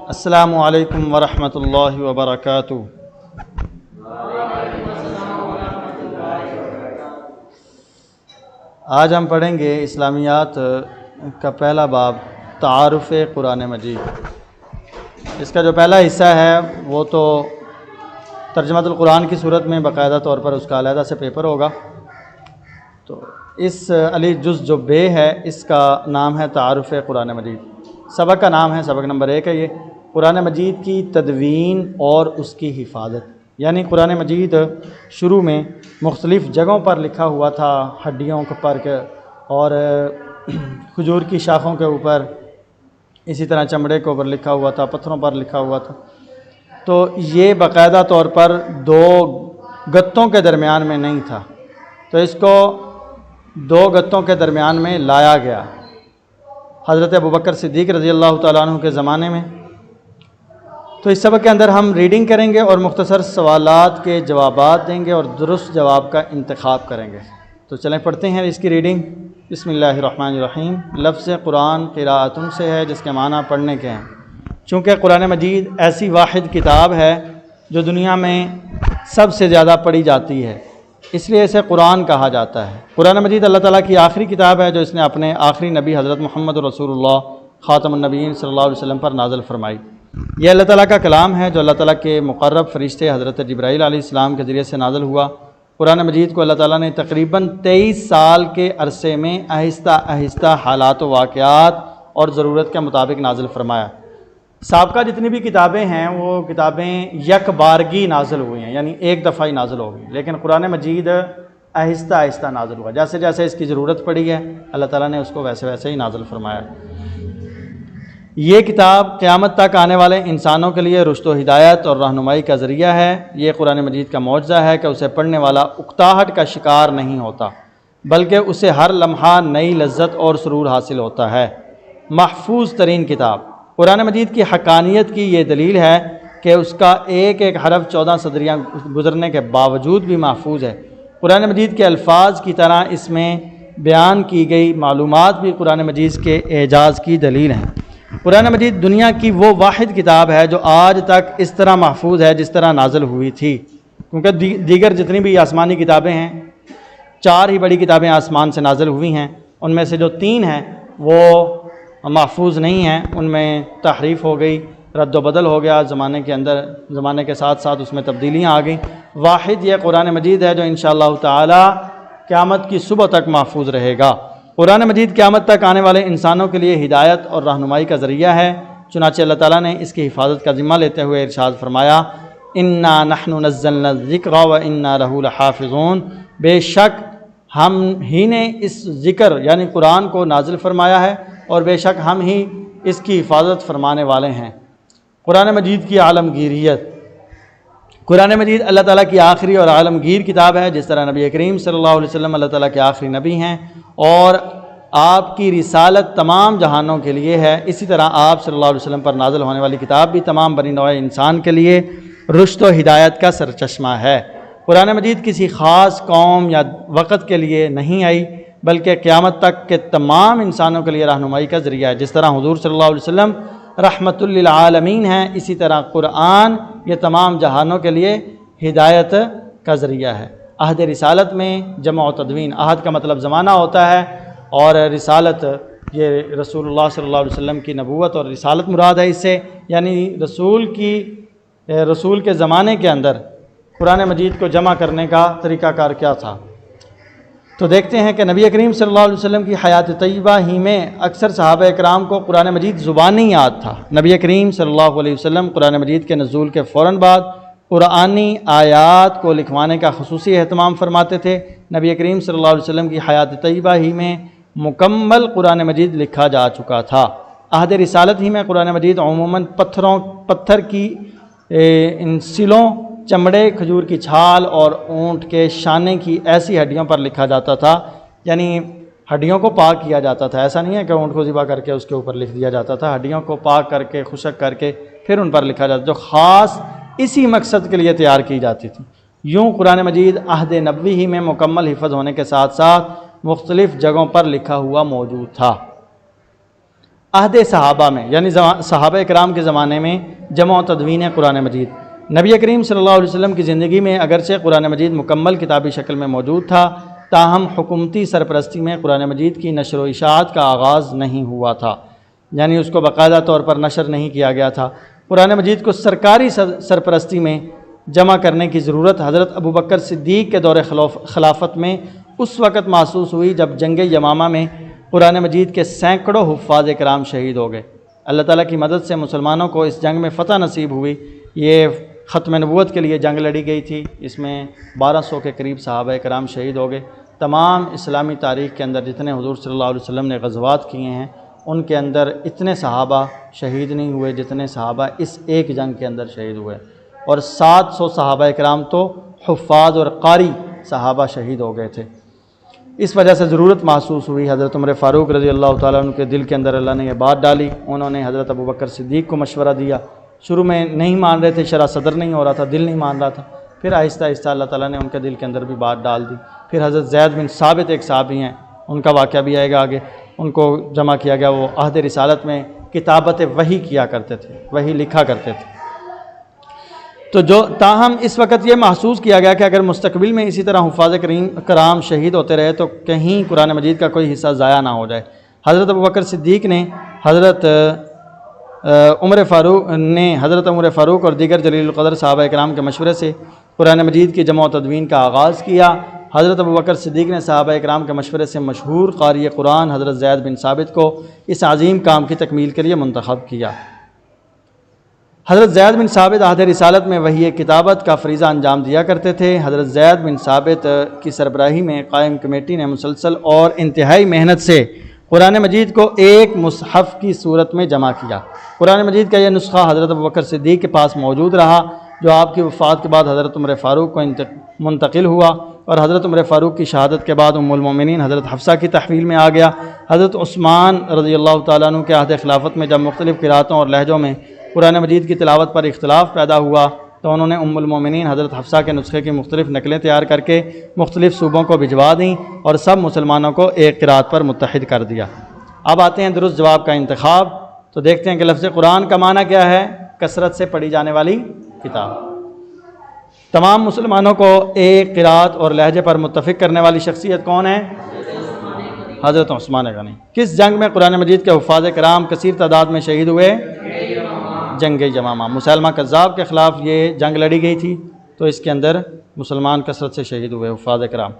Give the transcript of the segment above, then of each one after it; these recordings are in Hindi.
अस्सलामु अलैकुम वरहमतुल्लाहि वबरकातुहू। आज हम पढ़ेंगे इस्लामियात का पहला बाब तारुफ़ कुरान मजीद। इसका जो पहला हिस्सा है वो तो तर्जुमातुल कुरान की सूरत में बाकायदा तौर पर उसका अलहदा से पेपर होगा। तो इस अली जुज़ जो बे है इसका नाम है तारुफ़ कुरान मजीद। सबक का नाम है, सबक नंबर 1 है ये, कुरान मजीद की तदवीन और उसकी हिफाजत। यानी कुरान मजीद शुरू में मुख्तलिफ़ जगहों पर लिखा हुआ था, हड्डियों पर और खजूर की शाखों के ऊपर, इसी तरह चमड़े के ऊपर लिखा हुआ था, पत्थरों पर लिखा हुआ था। तो ये बाकायदा तौर पर 2 गत्तों के दरमियान में नहीं था, तो इसको 2 गत्तों के दरमियान में लाया गया हज़रत अबू बकर सिद्दीक़ रज़ी अल्लाह तआला अन्हु के ज़माने में। तो इस सबक के अंदर हम रीडिंग करेंगे और मुख्तसर सवालात के जवाबात देंगे और दुरुस्त जवाब का इंतखाब करेंगे। तो चलें पढ़ते हैं इसकी रीडिंग। बिस्मिल्लाहिर्रहमानिर्रहीम। लफ्ज़ कुरान क़िराअतुन से है जिसके माना पढ़ने के हैं। चूँकि कुरान मजीद ऐसी वाहिद किताब है जो दुनिया में सबसे ज़्यादा पढ़ी जाती है, इसलिए इसे कुरान कहा जाता है। कुरान मजीद अल्लाह ताला की आखिरी किताब है जो इसने अपने आखिरी नबी हज़रत मोहम्मद रसूलुल्लाह ख़ातमुन नबीय्यीन सल्लल्लाहु अलैहि वसल्लम पर नाज़िल फरमाई। यह अल्लाह ताला का कलाम है जो अल्लाह ताला के मुक़र्रब फ़रिश्ते हज़रत जिब्राईल अलैहिस्सलाम के ज़रिए से नाज़िल हुआ। कुरान मजीद को अल्लाह ताला ने तकरीबन 23 साल के अरसे में आहिस्ता आहिस्ता हालात व वाक़यात और ज़रूरत के मुताबिक नाज़िल फरमाया। साबका जितनी भी किताबें हैं वो किताबें यकबारगी नाज़िल हुई हैं, यानी एक दफ़ा ही नाज़िल हो गई, लेकिन कुरान मजीद आहिस्ता आहिस्ता नाज़िल हुआ। जैसे जैसे इसकी ज़रूरत पड़ी है अल्लाह ताला ने उसको वैसे वैसे ही नाज़िल फरमाया। ये किताब क़यामत तक आने वाले इंसानों के लिए रुश्द व हिदायत और रहनुमाई का ज़रिया है। ये कुरान मजीद का मौजज़ा है कि उसे पढ़ने वाला उकताहट का शिकार नहीं होता, बल्कि उसे हर लम्हा नई लज्जत और सुरूर हासिल होता है। महफूज तरीन किताब कुरान मजीद की हक़ानियत की ये दलील है कि उसका एक एक हरफ 14 सदरियाँ गुज़रने के बावजूद भी महफूज है। कुरान मजीद के अल्फाज की तरह इसमें बयान की गई मालूमात भी कुरान मजीद के एजाज़ की दलील हैं। कुरान मजीद दुनिया की वो वाहिद किताब है जो आज तक इस तरह महफूज है जिस तरह नाज़िल हुई थी, क्योंकि दीगर जितनी भी आसमानी किताबें हैं, 4 ही बड़ी किताबें आसमान से नाज़िल हुई हैं, उनमें से जो 3 हैं वो महफूज नहीं हैं। उनमें तहरीफ़ हो गई, रद्द बदल हो गया, ज़माने के अंदर ज़माने के साथ साथ उसमें तब्दीलियाँ आ गई। वाहिद यह कुरान मजीद है जो इंशाअल्लाह ताला क़यामत की सुबह तक महफूज रहेगा। कुरान मजीद क़यामत तक आने वाले इंसानों के लिए हिदायत और रहनुमाई का ज़रिया है। चुनांचे अल्लाह ताला ने इसकी हिफाजत का ज़िम्मा लेते हुए इरशाद फरमाया, इन्ना नहनु नज़्ज़लना ज़िक्रा व इन्ना लहू लहाफ़िज़ून। बेशक हम ही ने इस ज़िक्र यानी कुरान को नाज़िल फरमाया है और बेशक हम ही इसकी हिफाजत फरमाने वाले हैं। कुरान मजीद की आलमगीरियत। कुरान मजीद अल्लाह ताला की आखिरी और आलमगीर किताब है। जिस तरह नबी करीम सल्लल्लाहु अलैहि वसल्लम अल्लाह ताला के आखिरी नबी हैं और आपकी रिसालत तमाम जहानों के लिए है, इसी तरह आप सल्लल्लाहु अलैहि वसल्लम पर नाज़िल होने वाली किताब भी तमाम बनी नौ इंसान के लिए रुश्द व हिदायत का सरचश्मा है। कुरान मजीद किसी ख़ास कौम या वक़्त के लिए नहीं आई, बल्कि क़यामत तक के तमाम इंसानों के लिए रहनुमाई का ज़रिया है। जिस तरह हुज़ूर सल्लल्लाहु अलैहि वसल्लम रहमतुल लिल आलमीन हैं, इसी तरह कुरान ये तमाम जहानों के लिए हिदायत का ज़रिया है। अहद रिसालत में जमा व तदवीन, अहद का मतलब ज़माना होता है और रिसालत ये रसूलुल्लाह सल्लल्लाहु अलैहि वसल्लम की नबूवत और रिसालत मुराद है इससे, यानी रसूल के ज़माने के अंदर कुरान मजीद को जमा करने का तरीक़ाकार क्या था। तो देखते हैं कि नबी करीम सल्लल्लाहु अलैहि वसल्लम की हयात तय्यबा ही में अक्सर सहाबा इकराम को कुरान मजीद ज़ुबानी याद था। नबी करीम सल्लल्लाहु अलैहि वसल्लम कुरान मजीद के नज़ूल के फ़ौरन बाद कुरानी आयात को लिखवाने का ख़ुसूसी एहतमाम फरमाते थे। नबी करीम सल्लल्लाहु अलैहि वसल्लम की हयात तय्यबा ही में मुकम्मल कुरान मजीद लिखा जा चुका था। अहद रिसालत ही में कुरान मजीद अमूमन पत्थर की इन सिलों, चमड़े, खजूर की छाल और ऊँट के शाने की ऐसी हड्डियों पर लिखा जाता था, यानी हड्डियों को पाक किया जाता था। ऐसा नहीं है कि ऊँट को ज़िबा करके उसके ऊपर लिख दिया जाता था, हड्डियों को पाक करके खुशक करके फिर उन पर लिखा जाता, जो ख़ास इसी मकसद के लिए तैयार की जाती थी। यूँ कुरान मजीद अहद नबवी ही में मुकम्मल हिफ़्ज़ होने के साथ साथ मुख्तलिफ़ जगहों पर लिखा हुआ मौजूद था। अहद सहाबा में यानी सहाबा इकराम के ज़माने में जमा तदवीन कुरान मजीद। नबी करीम सल्लल्लाहु अलैहि वसल्लम की ज़िंदगी में अगरचे कुरान मजीद मुकम्मल किताबी शक्ल में मौजूद था, ताहम हुकूमती सरपरस्ती में कुरान मजीद की नशर व इशाअत का आगाज़ नहीं हुआ था, यानी उसको बाकायदा तौर पर नशर नहीं किया गया था। कुरान मजीद को सरकारी सरपरस्ती में जमा करने की ज़रूरत हज़रत अबू बकर सिद्दीक़ के दौर खिलाफत में उस वक़्त महसूस हुई जब जंग यमामा में कुरान मजीद के सैकड़ों हुफ़ाज़ इकराम शहीद हो गए। अल्लाह ताला की मदद से मुसलमानों को इस जंग में फ़तह नसीब हुई। ये ख़त्म नबूवत के लिए जंग लड़ी गई थी, इसमें 1200 के करीब सहाबा इकराम शहीद हो गए। तमाम इस्लामी तारीख़ के अंदर जितने हुज़ूर सल्लल्लाहु अलैहि वसल्लम ने ग़ज़वात किए हैं उनके अंदर इतने सहाबा शहीद नहीं हुए जितने सहाबा इस एक जंग के अंदर शहीद हुए, और 700 सहाबा इकराम तो हुफ़ाज़ और कारी सहाबा शहीद हो गए थे। इस वजह से ज़रूरत महसूस हुई। हज़रत उमर फ़ारूक रज़ी अल्लाह ताला अन्हु के दिल के अंदर अल्लाह ने यह बात डाली। उन्होंने हज़रत अबू बकर सिद्दीक़ को मशवरा दिया। शुरू में नहीं मान रहे थे, शरा सदर नहीं हो रहा था, दिल नहीं मान रहा था। फिर आहिस्ता आहिस्ता अल्लाह ताला ने उनके दिल के अंदर भी बात डाल दी। फिर हज़रत ज़ैद बिन साबित एक साहबी हैं, उनका वाक़या भी आएगा आगे, उनको जमा किया गया। वो अहद रिसालत में किताबत वही किया करते थे, वही लिखा करते थे। तो जो ताहम इस वक्त ये महसूस किया गया कि अगर मुस्तकबिल में इसी तरह हुफ़ाज़ कराम शहीद होते रहे तो कहीं कुरान मजीद का कोई हिस्सा ज़ाया ना हो जाए। हज़रत अबू बकर सिद्दीक़ ने हज़रत उमर फ़ारूक और दीगर जलील क़दर सहाबा इकराम के मशवरे से कुरान मजीद की जमा तदवीन का आगाज़ किया। हज़रत अबू बकर सिद्दीक़ ने सहाबा इकराम के मशवरे से मशहूर क़ारी कुरान हज़रत ज़ैद बिन साबित को इस अज़ीम काम की तकमील के लिए मुंतख़ब किया। हज़रत ज़ैद बिन साबित अहद रिसालत में वही किताबत का फ़रीज़ा अंजाम दिया करते थे। हज़रत ज़ैद बिन साबित की सरबराही में कायम कमेटी ने मुसलसल और इंतहाई मेहनत से कुरान मजीद को एक मुसहफ़ की सूरत में जमा किया। कुरान मजीद का यह नुस्खा हज़रत अबू बकर सिद्दीक़ के पास मौजूद रहा, जो आपकी वफ़ात के बाद हज़रत उमर फ़ारूक को मुंतकिल हुआ, और हज़रत उमर फ़ारूक की शहादत के बाद उम्मुल मोमिनीन हज़रत हफ्सा की तहवील में आ गया। हज़रत उस्मान रज़ी अल्लाह ताला अन्हु के अहद खिलाफत में जब मुख्तलिफ़ क़िराअतों और लहजों में कुरान मजीद की तिलावत पर इख्तिलाफ़ पैदा हुआ तो उन्होंने उम्मुल मोमिनीन हज़रत हफ्सा के नुस्खे की मुख्तलिफ़ नकलें तैयार करके मुख्तलिफ़ सूबों को भिजवा दी और सब मुसलमानों को एक क़िराअत पर मुत्तहिद कर दिया। अब आते हैं दुरुस्त जवाब का इंतखाब। तो देखते हैं कि लफ्ज़ कुरान का माना क्या है। कसरत से पढ़ी जाने वाली किताब। तमाम मुसलमानों को एक क़िराअत और लहजे पर मुत्तफ़िक करने वाली शख्सियत कौन है? हज़रत उस्मान गनी। किस जंग में कुरान मजीद के हुफ़ाज़ कराम कसीर तादाद में शहीद हुए? जंग यमामा। मुसलमा कज़्ज़ाब के ख़िलाफ़ ये जंग लड़ी गई थी, तो इसके अंदर मुसलमान कसरत से शहीद हुए हुफ़ाज़ कराम।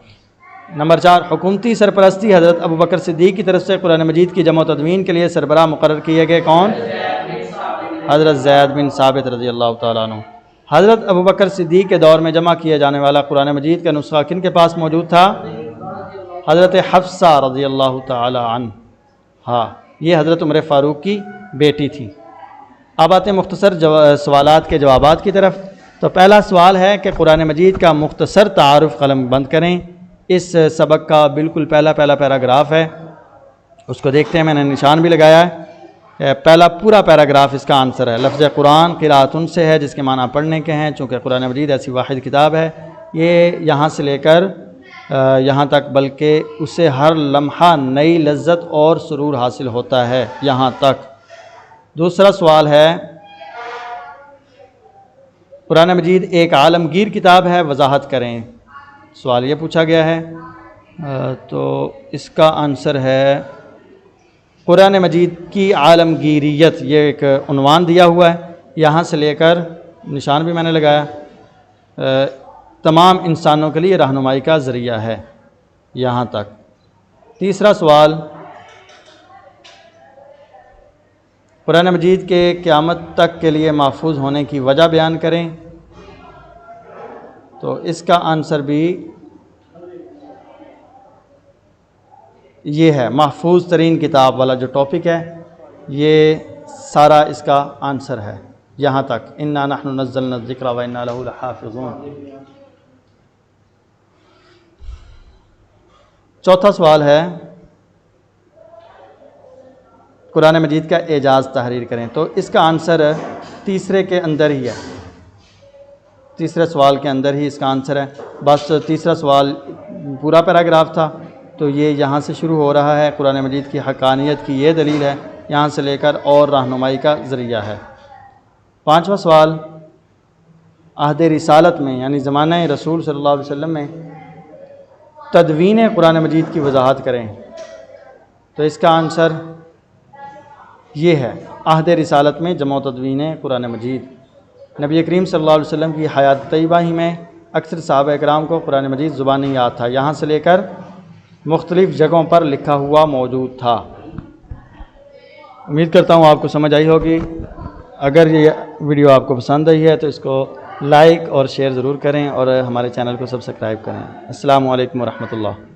नंबर 4, हुकूमती सरपरस्ती हज़रत अबू बकर सिद्दीक़ की तरफ से कुरान मजीद की जमा तदवीन के लिए सरबराह मुक़र्रर किए गए कौन? हज़रत ज़ैद बिन साबित रज़ी अल्लाह ताला अन्हु। हज़रत अबू बकर सिद्दीक़ के दौर में जमा किया जाने वाला कुरान मजीद का नुस्खा किन के पास मौजूद था? हज़रत हफ्सा रज़ी अल्लाह ताला अन्हा। ये हज़रत उमर फ़ारूक की बेटी थी। अब आते हैं मुख्तसर सवालात के जवाबात की तरफ। तो पहला सवाल है कि कुरान मजीद का मुख्तसर तारुफ़ कलम बंद करें। इस सबक का बिल्कुल पहला पैराग्राफ है, उसको देखते हैं। मैंने निशान भी लगाया है। पहला पूरा पैराग्राफ इसका आंसर है। लफ्ज़ कुरान क़िराअतुन से है, जिसके माना पढ़ने के हैं। चूँकि कुरान मजीद ऐसी वाहिद किताब है, ये यहाँ से लेकर यहाँ तक, बल्कि उसे हर लम्हा नई लज्जत और सुरूर हासिल होता है, यहाँ तक। दूसरा सवाल है, कुरान मजीद एक आलमगीर किताब है, वजाहत करें। सवाल ये पूछा गया है। तो इसका आंसर है कुरान मजीद की आलमगीरियत। ये एक उन्वान दिया हुआ है, यहाँ से लेकर निशान भी मैंने लगाया, तमाम इंसानों के लिए रहनुमाई का ज़रिया है, यहाँ तक। तीसरा सवाल, कुरान मजीद के क़यामत तक के लिए महफूज होने की वजह बयान करें। तो इसका आंसर भी ये है। महफूज तरीन किताब वाला जो टॉपिक है, ये सारा इसका आंसर है, यहाँ तक। इन्ना नहनु नज़्ज़लना ज़िक्रा व इन्ना लहू लहाफ़िज़ून। चौथा सवाल है, कुरान मजीद का एजाज़ तहरीर करें। तो इसका आंसर तीसरे के अंदर ही है, तीसरे सवाल के अंदर ही इसका आंसर है। बस तीसरा सवाल पूरा पैराग्राफ था, तो ये यहाँ से शुरू हो रहा है। कुरान मजीद की हक़ानियत की ये दलील है यहाँ से लेकर और रहनुमाई का ज़रिया है। पाँचवा सवाल, अहद रिसालत में यानी ज़माना रसूल सल्लल्लाहु अलैहि वसल्लम में तदवीन कुरान मजीद की वजाहत करें। तो इसका आंसर ये है, अहद रिसालत में जमा तदवीन कुरान मजीद। नबी करीम सल्लल्लाहु अलैहि वसल्लम की हयात तैयबा ही में अक्सर सहाबा इकराम को कुरान मजीद ज़ुबानी याद था, यहाँ से लेकर मुख्तलिफ़ जगहों पर लिखा हुआ मौजूद था। उम्मीद करता हूँ आपको समझ आई होगी। अगर ये वीडियो आपको पसंद आई है तो इसको लाइक और शेयर ज़रूर करें और हमारे चैनल को सब्सक्राइब करें। अस्सलामु अलैकुम व रहमतुल्लाह।